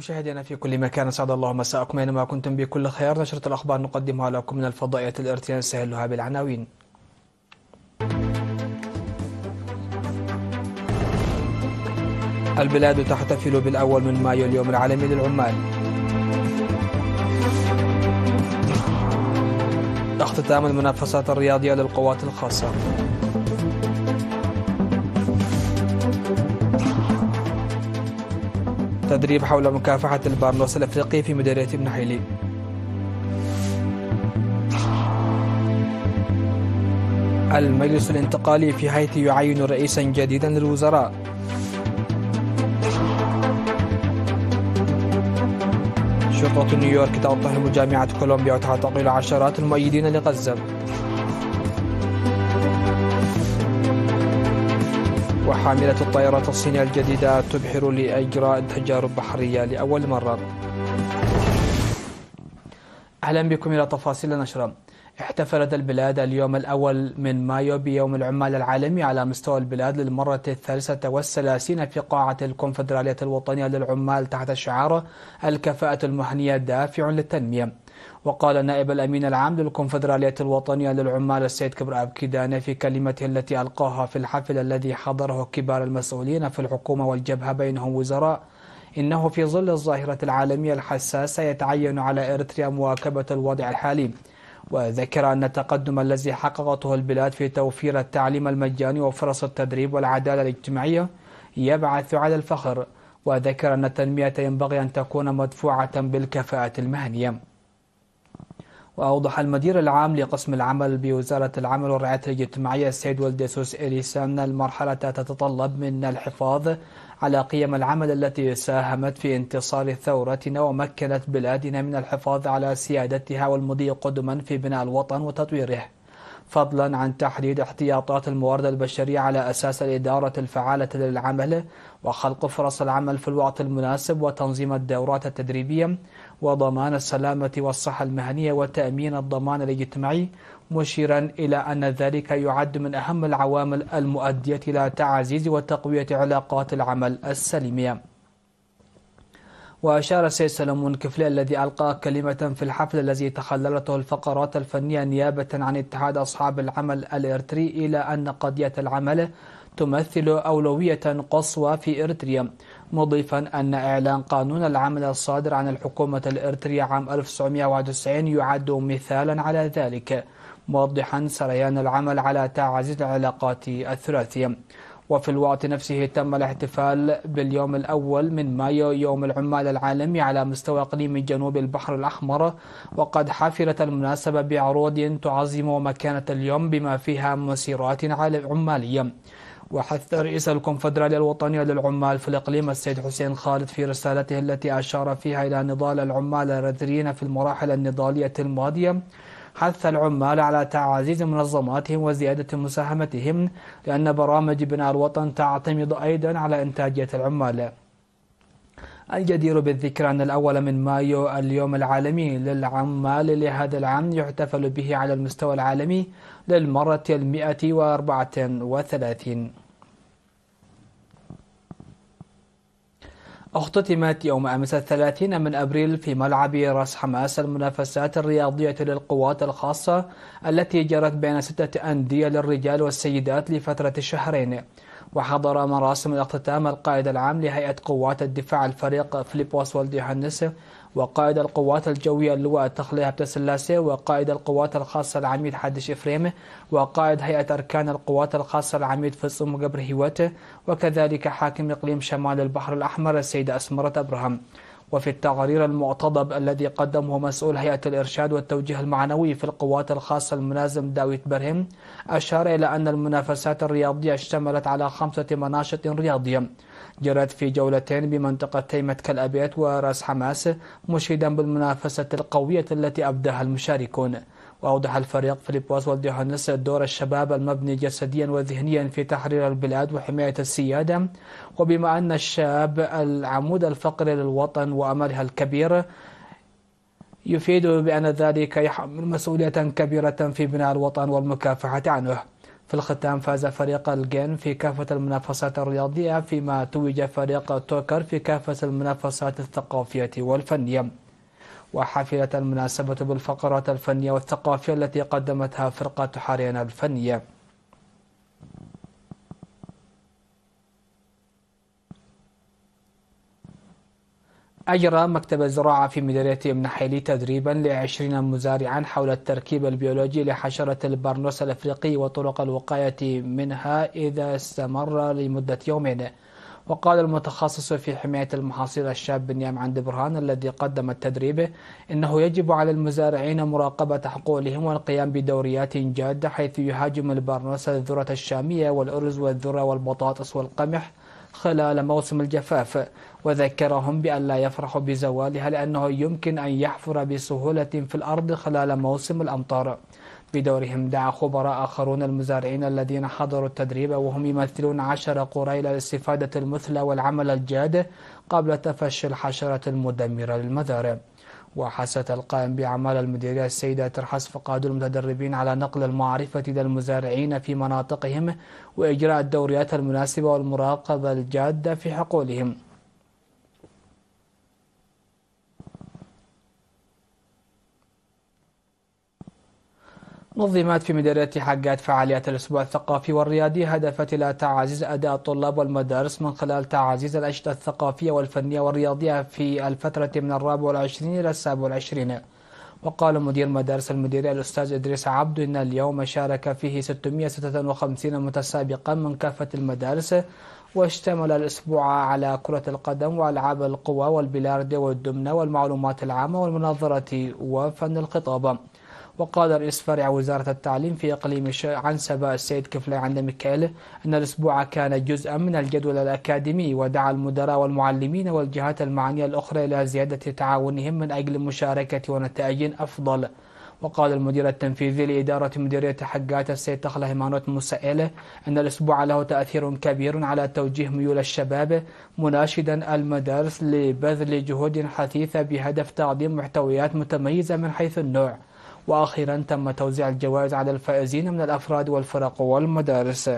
مشاهدينا في كل مكان، اسعد الله مساءكم اينما كنتم بكل خير. نشرة الاخبار نقدمها لكم من الفضائية الارتيان، نسهلها بالعناوين. البلاد تحتفل بالأول من مايو اليوم العالمي للعمال. اختتام المنافسات الرياضية للقوات الخاصة. تدريب حول مكافحة البارلوس الأفريقي في مديرية ابن حيلي. المجلس الانتقالي في هايتي يعين رئيسا جديدا للوزراء. شرطة نيويورك تتهم جامعة كولومبيا وتعتقل عشرات المؤيدين لغزة. وحاملة الطائرات الصينية الجديدة تبحر لإجراء تجارب بحرية لأول مرة. أهلا بكم إلى تفاصيل النشرة. احتفلت البلاد اليوم الأول من مايو بيوم العمال العالمي على مستوى البلاد للمرة 33 في قاعة الكونفدرالية الوطنية للعمال تحت شعار الكفاءة المهنية دافع للتنمية. وقال نائب الأمين العام للكونفدرالية الوطنية للعمال السيد كبر أب كيداني في كلمته التي ألقاها في الحفل الذي حضره كبار المسؤولين في الحكومة والجبهة بينهم وزراء، إنه في ظل الظاهرة العالمية الحساسة يتعين على إريتريا مواكبة الوضع الحالي. وذكر أن التقدم الذي حققته البلاد في توفير التعليم المجاني وفرص التدريب والعدالة الاجتماعية يبعث على الفخر. وذكر أن التنمية ينبغي أن تكون مدفوعة بالكفاءة المهنية. وأوضح المدير العام لقسم العمل بوزارة العمل والرعاية الاجتماعية السيد ولديسوس إليسا أن المرحلة تتطلب منا الحفاظ على قيم العمل التي ساهمت في انتصار ثورتنا ومكنت بلادنا من الحفاظ على سيادتها والمضي قدما في بناء الوطن وتطويره، فضلا عن تحديد احتياطات الموارد البشرية على أساس الإدارة الفعالة للعمل وخلق فرص العمل في الوقت المناسب وتنظيم الدورات التدريبية وضمان السلامة والصحة المهنية وتأمين الضمان الاجتماعي، مشيرا إلى أن ذلك يعد من أهم العوامل المؤدية إلى تعزيز وتقوية علاقات العمل السلمية. وأشار السيد سلمون كفلي الذي ألقى كلمة في الحفل الذي تخللته الفقرات الفنية نيابة عن اتحاد أصحاب العمل الإريتري إلى أن قضية العمل تمثل أولوية قصوى في إريتريا، مضيفا أن إعلان قانون العمل الصادر عن الحكومة الإريترية عام 1991 يعد مثالا على ذلك، موضحا سريان العمل على تعزيز العلاقات الثلاثية. وفي الوقت نفسه تم الاحتفال باليوم الأول من مايو يوم العمال العالمي على مستوى إقليم جنوب البحر الأحمر، وقد حفلت المناسبة بعروض تعظم مكانة اليوم بما فيها مسيرات عمالية. وحث رئيس الكونفدرالية الوطنية للعمال في الإقليم السيد حسين خالد في رسالته التي أشار فيها إلى نضال العمال الإريتريين في المراحل النضالية الماضية، حث العمال على تعزيز منظماتهم وزيادة مساهمتهم، لأن برامج بناء الوطن تعتمد أيضا على إنتاجية العمال. الجدير بالذكر أن الأول من مايو اليوم العالمي للعمال لهذا العام يحتفل به على المستوى العالمي للمرة 134. اختتمت يوم أمس 30 من أبريل في ملعب راس حماس المنافسات الرياضية للقوات الخاصة التي جرت بين 6 أندية للرجال والسيدات لفترة شهرين. وحضر مراسم الاختتام القائد العام لهيئة قوات الدفاع الفريق فيليبوس والديوهانس، وقائد القوات الجوية اللواء التخلي هبت سلاسي، وقائد القوات الخاصة العميد حدش إفريم، وقائد هيئة أركان القوات الخاصة العميد فصم جبر هيوت، وكذلك حاكم إقليم شمال البحر الأحمر السيدة أسمرة أبراهام. وفي التقرير المعتضب الذي قدمه مسؤول هيئة الإرشاد والتوجيه المعنوي في القوات الخاصة المنازم داويد برهم، أشار إلى أن المنافسات الرياضية اشتملت على 5 مناشط رياضية جرت في جولتين بمنطقتي متكل أبيت وراس حماس، مشيدا بالمنافسة القوية التي أبداها المشاركون. وأوضح الفريق فيليبوس والديوهانس دور الشباب المبني جسديا وذهنيا في تحرير البلاد وحماية السيادة، وبما أن الشاب العمود الفقري للوطن وأملها الكبير، يفيد بأن ذلك يحمل مسؤولية كبيرة في بناء الوطن والمكافحة عنه. في الختام فاز فريق الجين في كافة المنافسات الرياضية، فيما توج فريق توكر في كافة المنافسات الثقافية والفنية. وحفلت المناسبة بالفقرات الفنية والثقافية التي قدمتها فرقة حرين الفنية. أجرى مكتب الزراعة في مديرية ابن حيلي تدريبا ل20 مزارعا حول التركيب البيولوجي لحشرة البرنوس الأفريقي وطرق الوقاية منها إذا استمر لمدة يومين. وقال المتخصص في حماية المحاصيل الشاب بنيام عند برهان الذي قدم التدريب إنه يجب على المزارعين مراقبة حقولهم والقيام بدوريات جادة، حيث يهاجم البرنوس الذرة الشامية والأرز والذرة والبطاطس والقمح خلال موسم الجفاف، وذكرهم بأن لا يفرحوا بزوالها لأنه يمكن أن يحفر بسهولة في الأرض خلال موسم الأمطار. بدورهم دعا خبراء آخرون المزارعين الذين حضروا التدريب وهم يمثلون 10 قرى إلى الاستفادة المثلى والعمل الجاد قبل تفشي الحشرة المدمرة للمزارع. وحثت القائم بأعمال المديرية السيدة ترحس فقاد المتدربين على نقل المعرفة للمزارعين في مناطقهم وإجراء الدوريات المناسبة والمراقبة الجادة في حقولهم. نظمت في مديرية حقات فعاليات الأسبوع الثقافي والرياضي هدفت إلى تعزيز أداء الطلاب والمدارس من خلال تعزيز الأنشطة الثقافية والفنية والرياضية في الفترة من 24 إلى 27. وقال مدير مدارس المديرية الأستاذ إدريس عبد إن اليوم شارك فيه 656 متسابقا من كافة المدارس، واشتمل الأسبوع على كرة القدم وألعاب القوى والبلياردو والدمنة والمعلومات العامة والمناظرة وفن الخطابة. وقال رئيس فرع وزارة التعليم في إقليم عنسبة السيد كفلي عند ميكائيل أن الأسبوع كان جزءا من الجدول الأكاديمي، ودعا المدراء والمعلمين والجهات المعنية الأخرى إلى زيادة تعاونهم من أجل مشاركة ونتائج أفضل. وقال المدير التنفيذي لإدارة مديرية حقات السيد تخلى هيمانوت مسائلة أن الأسبوع له تأثير كبير على توجيه ميول الشباب، مناشدا المدارس لبذل جهود حثيثة بهدف تقديم محتويات متميزة من حيث النوع. وأخيرا تم توزيع الجوائز على الفائزين من الأفراد والفرق والمدارس.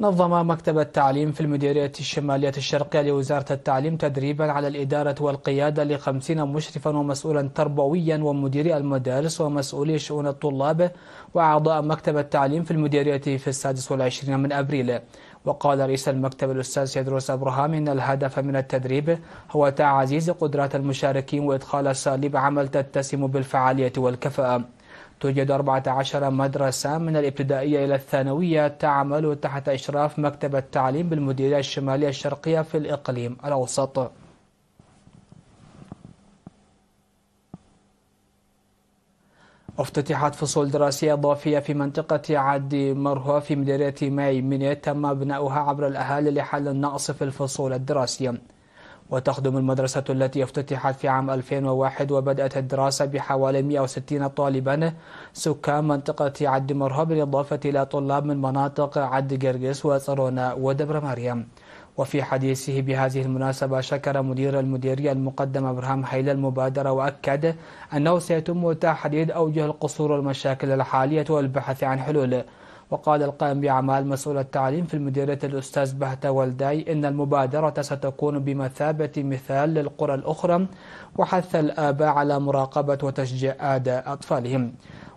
نظم مكتب التعليم في المديرية الشمالية الشرقية لوزارة التعليم تدريبا على الإدارة والقيادة ل50 مشرفا ومسؤولا تربويا ومديري المدارس ومسؤولي شؤون الطلاب وأعضاء مكتب التعليم في المديرية في 26 من أبريل. وقال رئيس المكتب الأستاذ سيدروس أبراهام إن الهدف من التدريب هو تعزيز قدرات المشاركين وإدخال أساليب عمل تتسم بالفعالية والكفاءة. توجد 14 مدرسة من الابتدائية إلى الثانوية تعمل تحت إشراف مكتب التعليم بالمديرية الشمالية الشرقية في الإقليم الأوسط. افتتحت فصول دراسية إضافية في منطقة عد مرهوة في مديرية ماي مينيت تم بناؤها عبر الأهالي لحل النقص في الفصول الدراسية. وتخدم المدرسة التي افتتحت في عام 2001 وبدأت الدراسة بحوالي 160 طالبا سكان منطقة عد مرهوة، بالإضافة إلى طلاب من مناطق عد قرقس وصرونا ودبر مريم. وفي حديثه بهذه المناسبة شكر مدير المديرية المقدم إبراهيم حيلة المبادرة، وأكد أنه سيتم تحديد أوجه القصور والمشاكل الحالية والبحث عن حلول. وقال القائم بأعمال مسؤول التعليم في المديرية الأستاذ بهتا والداي إن المبادرة ستكون بمثابة مثال للقرى الأخرى، وحث الآباء على مراقبة وتشجيع أداء أطفالهم.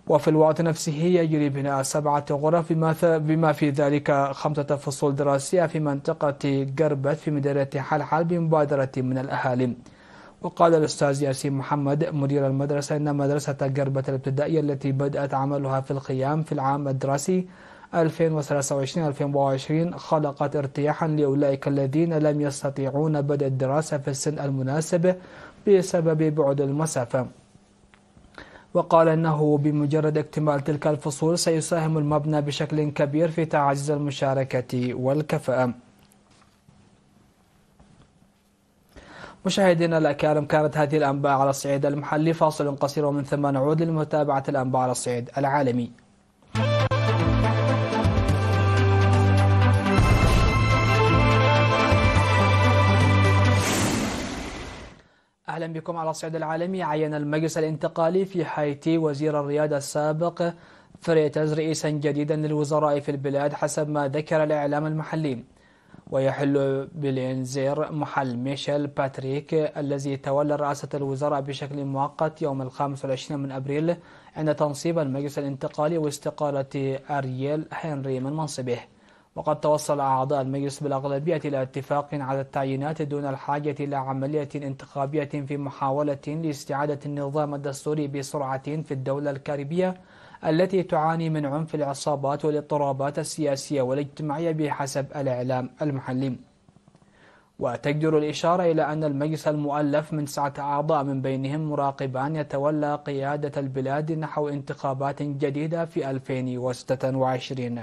وفي الوقت نفسه يجري بناء 7 غرف بما في ذلك 5 فصول دراسية في منطقة قربت في مديرية حلحل بمبادرة من الأهالي. وقال الأستاذ ياسين محمد مدير المدرسة إن مدرسة قربت الابتدائية التي بدأت عملها في الخيام في العام الدراسي 2023-2024 خلقت ارتياحا لأولئك الذين لم يستطيعون بدء الدراسة في السن المناسب بسبب بعد المسافة. وقال أنه بمجرد اكتمال تلك الفصول سيساهم المبنى بشكل كبير في تعزيز المشاركة والكفاءة. مشاهدينا الأكارم، كانت هذه الأنباء على الصعيد المحلي. فاصل قصير ومن ثم نعود لمتابعة الأنباء على الصعيد العالمي. أهلا بكم. على الصعيد العالمي، عين المجلس الانتقالي في هايتي وزير الريادة السابق فريتز رئيسا جديدا للوزراء في البلاد حسب ما ذكر الإعلام المحلي، ويحل بالإنذار محل ميشيل باتريك الذي تولى رئاسة الوزراء بشكل مؤقت يوم 25 من أبريل عند تنصيب المجلس الانتقالي واستقالة أرييل هنري من منصبه. وقد توصل أعضاء المجلس بالأغلبية إلى اتفاق على التعيينات دون الحاجة إلى عملية انتخابية في محاولة لاستعادة النظام الدستوري بسرعة في الدولة الكاريبية التي تعاني من عنف العصابات والاضطرابات السياسية والاجتماعية بحسب الإعلام المحلي. وتجدر الإشارة إلى أن المجلس المؤلف من 9 أعضاء من بينهم مراقبان يتولى قيادة البلاد نحو انتخابات جديدة في 2026.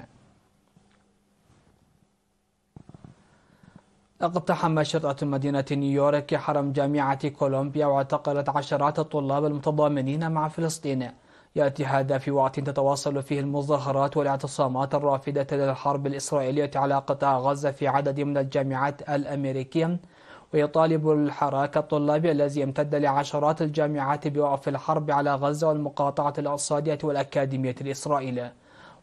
اقتحم شرطة مدينة نيويورك حرم جامعة كولومبيا واعتقلت عشرات الطلاب المتضامنين مع فلسطين. يأتي هذا في وقت تتواصل فيه المظاهرات والاعتصامات الرافدة للحرب الإسرائيلية على قطاع غزة في عدد من الجامعات الأمريكية، ويطالب الحراك الطلابي الذي يمتد لعشرات الجامعات بوقف الحرب على غزة والمقاطعة الاقتصادية والأكاديمية الإسرائيلية.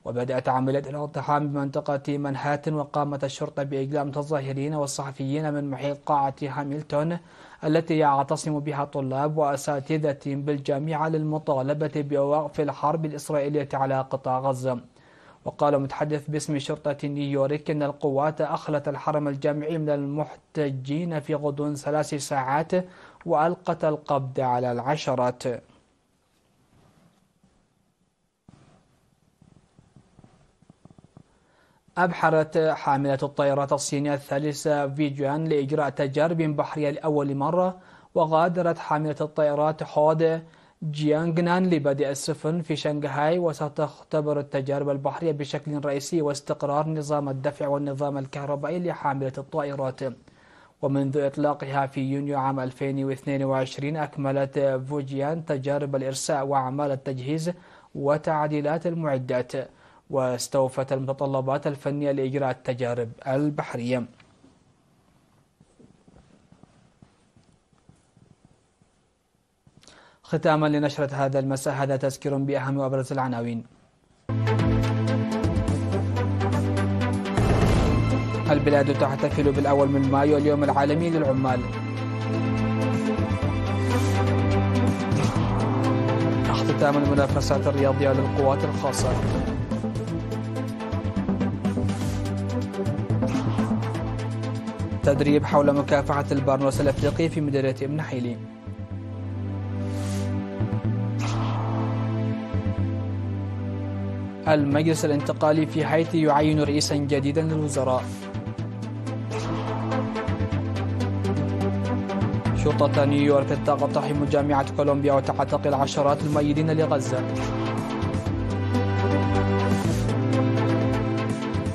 وبدأت عملية الاقتحام بمنطقة منهاتن، وقامت الشرطة بإجلاء متظاهرين والصحفيين من محيط قاعة هاملتون التي يعتصم بها الطلاب وأساتذة بالجامعة للمطالبة بوقف الحرب الإسرائيلية على قطاع غزة. وقال متحدث باسم شرطة نيويورك أن القوات أخلت الحرم الجامعي من المحتجين في غضون 3 ساعات وألقت القبض على العشرات. أبحرت حاملة الطائرات الصينية الثالثة فيجوان لإجراء تجارب بحرية لأول مرة، وغادرت حاملة الطائرات حود جيانغنان لبدء السفن في شنغهاي، وستختبر التجارب البحرية بشكل رئيسي واستقرار نظام الدفع والنظام الكهربائي لحاملة الطائرات. ومنذ إطلاقها في يونيو عام 2022 أكملت فوجيان تجارب الإرساء وأعمال التجهيز وتعديلات المعدات، واستوفت المتطلبات الفنية لإجراء التجارب البحرية. ختاما لنشرة هذا المساء، هذا تذكير بأهم وأبرز العناوين. البلاد تحتفل بالأول من مايو اليوم العالمي للعمال. اختتام المنافسات الرياضية للقوات الخاصة. تدريب حول مكافحة البرنوس الأفريقي في مديرية ابن حيلي. المجلس الانتقالي في هايتي يعين رئيسا جديدا للوزراء. شرطة نيويورك تقتحم جامعة كولومبيا وتعتقل عشرات المؤيدين لغزة.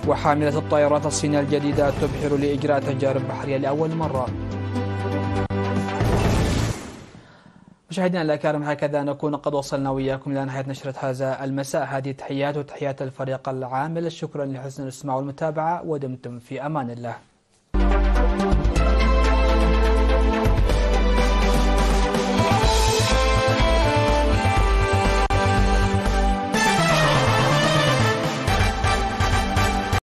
وحاملة الطائرات الصينية الجديدة تبحر لإجراء تجارب بحرية لأول مرة. مشاهدينا الأكارم، هكذا نكون قد وصلنا وإياكم إلى نهاية نشرة هذا المساء. هذه تحيات وتحيات الفريق العامل، شكرا لحسن الاستماع والمتابعة، ودمتم في أمان الله.